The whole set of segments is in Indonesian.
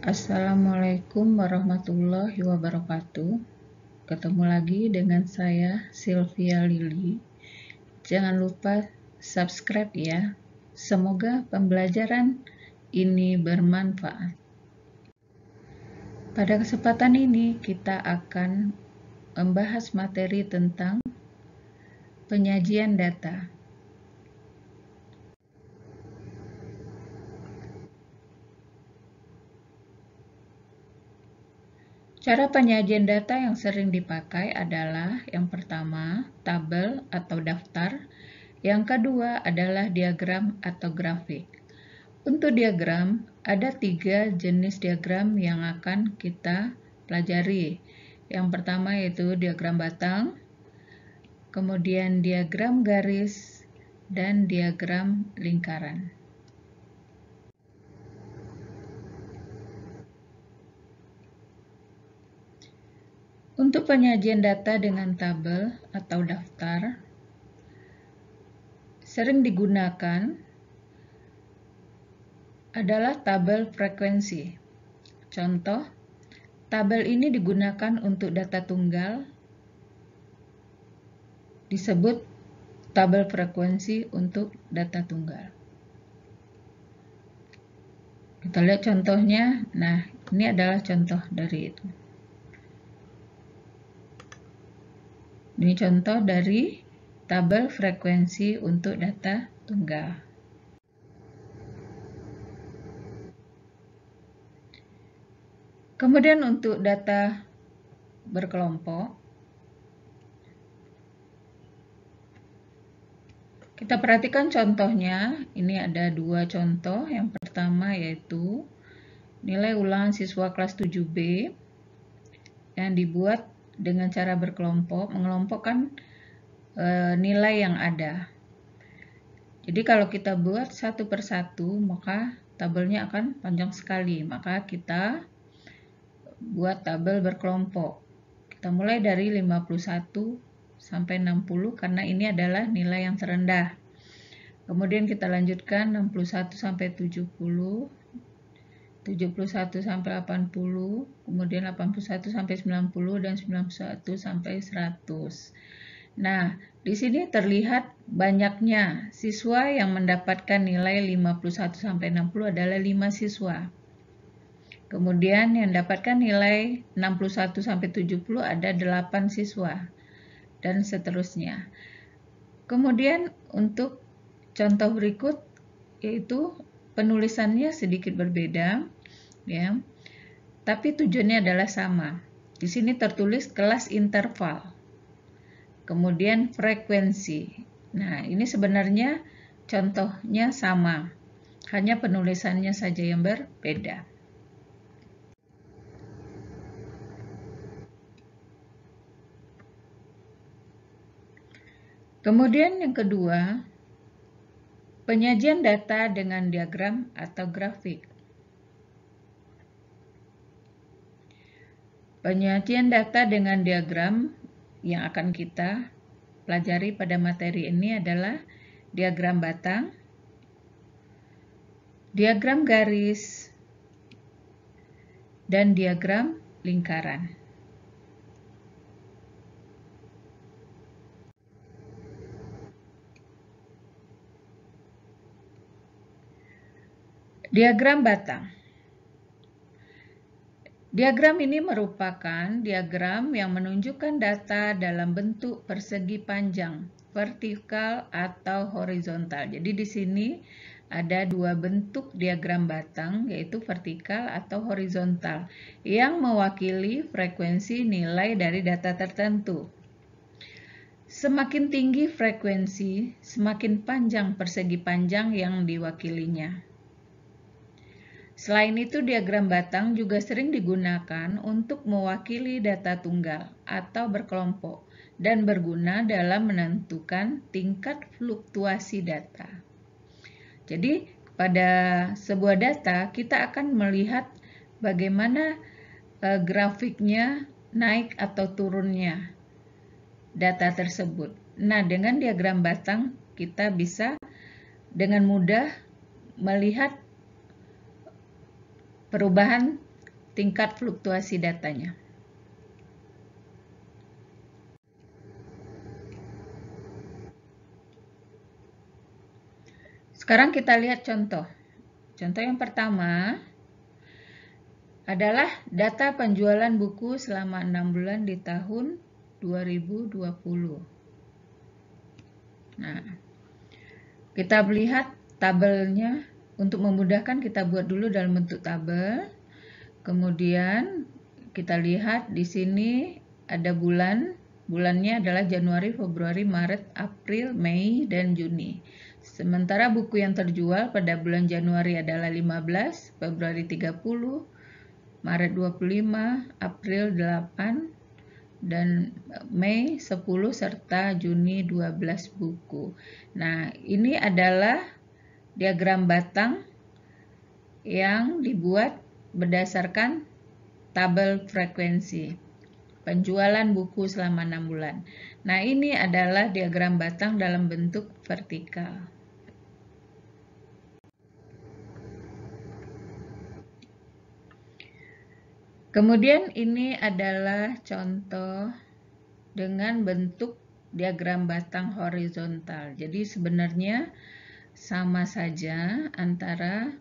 Assalamualaikum warahmatullahi wabarakatuh. Ketemu lagi dengan saya Sylvia Lili. Jangan lupa subscribe ya. Semoga pembelajaran ini bermanfaat. Pada kesempatan ini kita akan membahas materi tentang penyajian data. Cara penyajian data yang sering dipakai adalah yang pertama, tabel atau daftar. Yang kedua adalah diagram atau grafik. Untuk diagram, ada 3 jenis diagram yang akan kita pelajari. Yang pertama yaitu diagram batang, kemudian diagram garis, dan diagram lingkaran. Untuk penyajian data dengan tabel atau daftar, sering digunakan adalah tabel frekuensi. Contoh, tabel ini digunakan untuk data tunggal, disebut tabel frekuensi untuk data tunggal. Kita lihat contohnya. Nah, ini adalah contoh dari itu. Ini contoh dari tabel frekuensi untuk data tunggal. Kemudian untuk data berkelompok, kita perhatikan contohnya. Ini ada 2 contoh. Yang pertama yaitu nilai ulangan siswa kelas 7B yang dibuat dengan cara berkelompok, mengelompokkan nilai yang ada. Jadi kalau kita buat satu persatu, maka tabelnya akan panjang sekali. Maka kita buat tabel berkelompok. Kita mulai dari 51 sampai 60 karena ini adalah nilai yang terendah. Kemudian kita lanjutkan 61 sampai 70, 71 sampai 80, kemudian 81 sampai 90 dan 91 sampai 100. Nah, di sini terlihat banyaknya siswa yang mendapatkan nilai 51 sampai 60 adalah 5 siswa. Kemudian yang mendapatkan nilai 61 sampai 70 ada 8 siswa dan seterusnya. Kemudian untuk contoh berikut yaitu penulisannya sedikit berbeda ya. Tapi tujuannya adalah sama. Di sini tertulis kelas interval. Kemudian frekuensi. Nah, ini sebenarnya contohnya sama. Hanya penulisannya saja yang berbeda. Kemudian yang kedua, penyajian data dengan diagram atau grafik. Penyajian data dengan diagram yang akan kita pelajari pada materi ini adalah diagram batang, diagram garis, dan diagram lingkaran. Diagram batang. Diagram ini merupakan diagram yang menunjukkan data dalam bentuk persegi panjang, vertikal atau horizontal. Jadi di sini ada 2 bentuk diagram batang, yaitu vertikal atau horizontal, yang mewakili frekuensi nilai dari data tertentu. Semakin tinggi frekuensi, semakin panjang persegi panjang yang diwakilinya. Selain itu, diagram batang juga sering digunakan untuk mewakili data tunggal atau berkelompok dan berguna dalam menentukan tingkat fluktuasi data. Jadi, pada sebuah data, kita akan melihat bagaimana grafiknya naik atau turunnya data tersebut. Nah, dengan diagram batang, kita bisa dengan mudah melihat perubahan tingkat fluktuasi datanya. Sekarang kita lihat contoh. Contoh yang pertama adalah data penjualan buku selama 6 bulan di tahun 2020. Nah, kita melihat tabelnya. Untuk memudahkan kita buat dulu dalam bentuk tabel. Kemudian kita lihat di sini ada bulan. Bulannya adalah Januari, Februari, Maret, April, Mei, dan Juni. Sementara buku yang terjual pada bulan Januari adalah 15, Februari 30, Maret 25, April 8, dan Mei 10, serta Juni 12 buku. Nah, ini adalah diagram batang yang dibuat berdasarkan tabel frekuensi penjualan buku selama 6 bulan. Nah, ini adalah diagram batang dalam bentuk vertikal. Kemudian ini adalah contoh dengan bentuk diagram batang horizontal. Jadi sebenarnya sama saja antara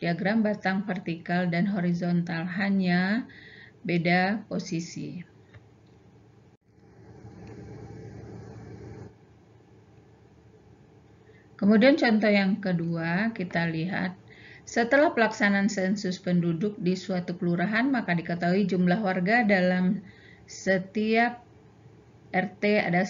diagram batang vertikal dan horizontal, hanya beda posisi. Kemudian contoh yang kedua, kita lihat setelah pelaksanaan sensus penduduk di suatu kelurahan, maka diketahui jumlah warga dalam setiap RT ada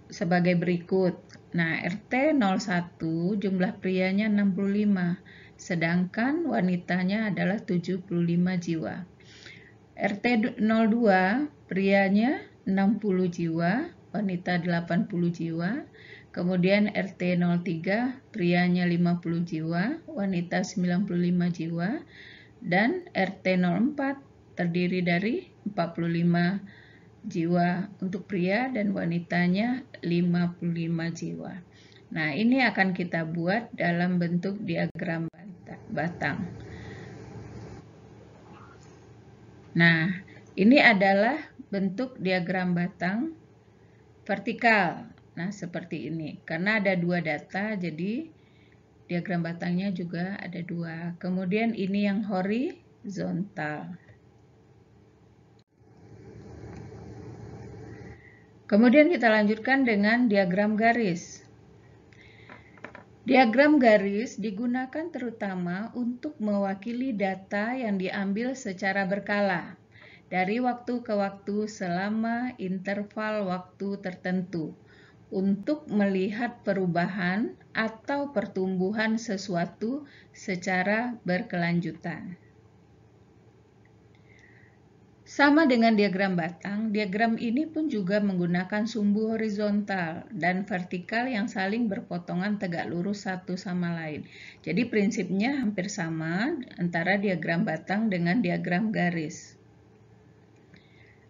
sebagai berikut. Nah, RT 01 jumlah prianya 65, sedangkan wanitanya adalah 75 jiwa. RT 02 prianya 60 jiwa, wanita 80 jiwa. Kemudian RT 03 prianya 50 jiwa, wanita 95 jiwa. Dan RT 04 terdiri dari 45 jiwa untuk pria dan wanitanya 55 jiwa. Nah, ini akan kita buat dalam bentuk diagram batang. Nah, ini adalah bentuk diagram batang vertikal. Nah, seperti ini. Karena ada dua data, jadi diagram batangnya juga ada dua. Kemudian ini yang horizontal. Kemudian kita lanjutkan dengan diagram garis. Diagram garis digunakan terutama untuk mewakili data yang diambil secara berkala dari waktu ke waktu selama interval waktu tertentu untuk melihat perubahan atau pertumbuhan sesuatu secara berkelanjutan. Sama dengan diagram batang, diagram ini pun juga menggunakan sumbu horizontal dan vertikal yang saling berpotongan tegak lurus satu sama lain. Jadi prinsipnya hampir sama antara diagram batang dengan diagram garis.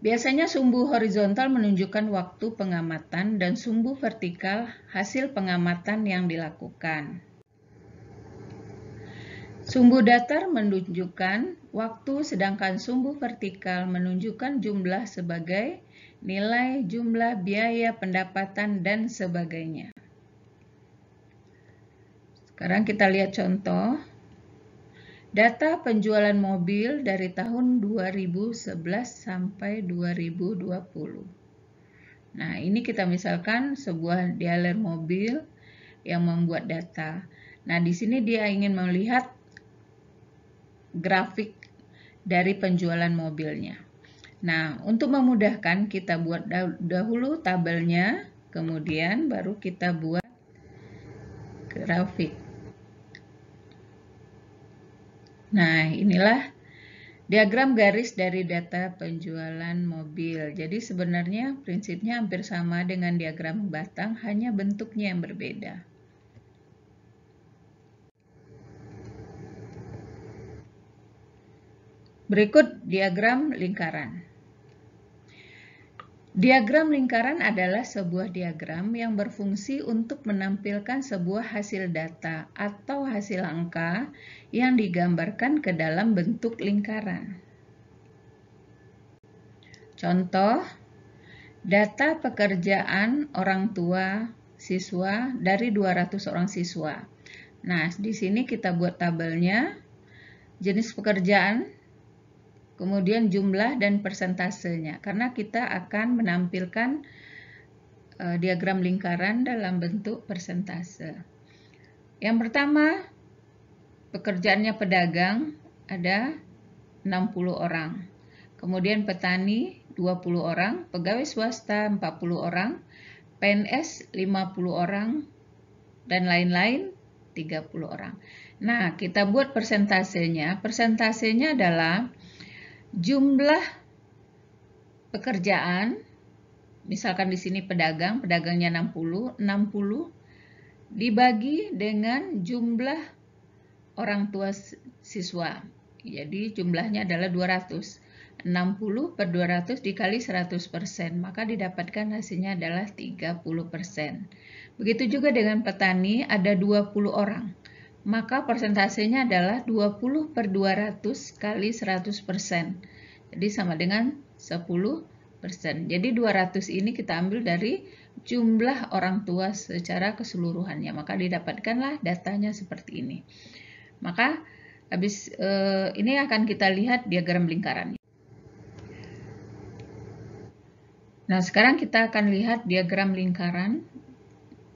Biasanya sumbu horizontal menunjukkan waktu pengamatan dan sumbu vertikal hasil pengamatan yang dilakukan. Sumbu datar menunjukkan waktu, sedangkan sumbu vertikal menunjukkan jumlah sebagai nilai, jumlah, biaya, pendapatan, dan sebagainya. Sekarang kita lihat contoh. Data penjualan mobil dari tahun 2011 sampai 2020. Nah, ini kita misalkan sebuah dealer mobil yang membuat data. Nah, di sini dia ingin melihat grafik dari penjualan mobilnya. Nah, untuk memudahkan kita buat dahulu tabelnya, kemudian baru kita buat grafik. Nah, inilah diagram garis dari data penjualan mobil. Jadi sebenarnya prinsipnya hampir sama dengan diagram batang, hanya bentuknya yang berbeda. Berikut diagram lingkaran. Diagram lingkaran adalah sebuah diagram yang berfungsi untuk menampilkan sebuah hasil data atau hasil angka yang digambarkan ke dalam bentuk lingkaran. Contoh, data pekerjaan orang tua siswa dari 200 orang siswa. Nah, di sini kita buat tabelnya, jenis pekerjaan, kemudian jumlah dan persentasenya, karena kita akan menampilkan diagram lingkaran dalam bentuk persentase. Yang pertama, pekerjaannya pedagang ada 60 orang. Kemudian petani 20 orang, pegawai swasta 40 orang, PNS 50 orang, dan lain-lain 30 orang. Nah, kita buat persentasenya. Persentasenya adalah jumlah pekerjaan, misalkan di sini pedagangnya 60 dibagi dengan jumlah orang tua siswa. Jadi jumlahnya adalah 200. 60 per 200 dikali 100%, maka didapatkan hasilnya adalah 30%. Begitu juga dengan petani, ada 20 orang. Maka persentasenya adalah 20 per 200 kali 100%. Jadi sama dengan 10%. Jadi 200 ini kita ambil dari jumlah orang tua secara keseluruhannya. Maka didapatkanlah datanya seperti ini. Maka habis ini akan kita lihat diagram lingkarannya. Nah, sekarang kita akan lihat diagram lingkaran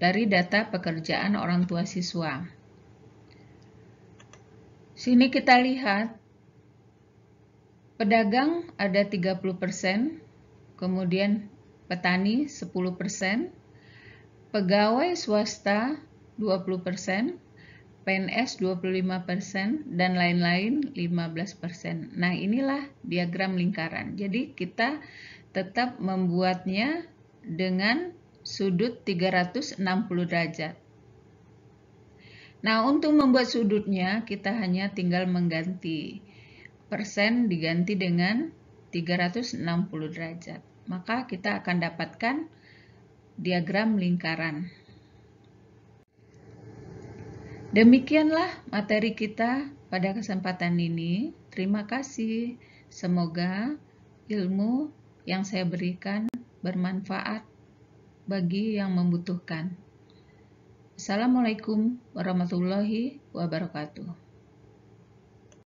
dari data pekerjaan orang tua siswa. Sini kita lihat pedagang ada 30%, kemudian petani 10%, pegawai swasta 20%, PNS 25%, dan lain-lain 15%. Nah, inilah diagram lingkaran. Jadi kita tetap membuatnya dengan sudut 360 derajat. Nah, untuk membuat sudutnya kita hanya tinggal mengganti persen diganti dengan 360 derajat. Maka kita akan dapatkan diagram lingkaran. Demikianlah materi kita pada kesempatan ini. Terima kasih. Semoga ilmu yang saya berikan bermanfaat bagi yang membutuhkan. Assalamualaikum warahmatullahi wabarakatuh.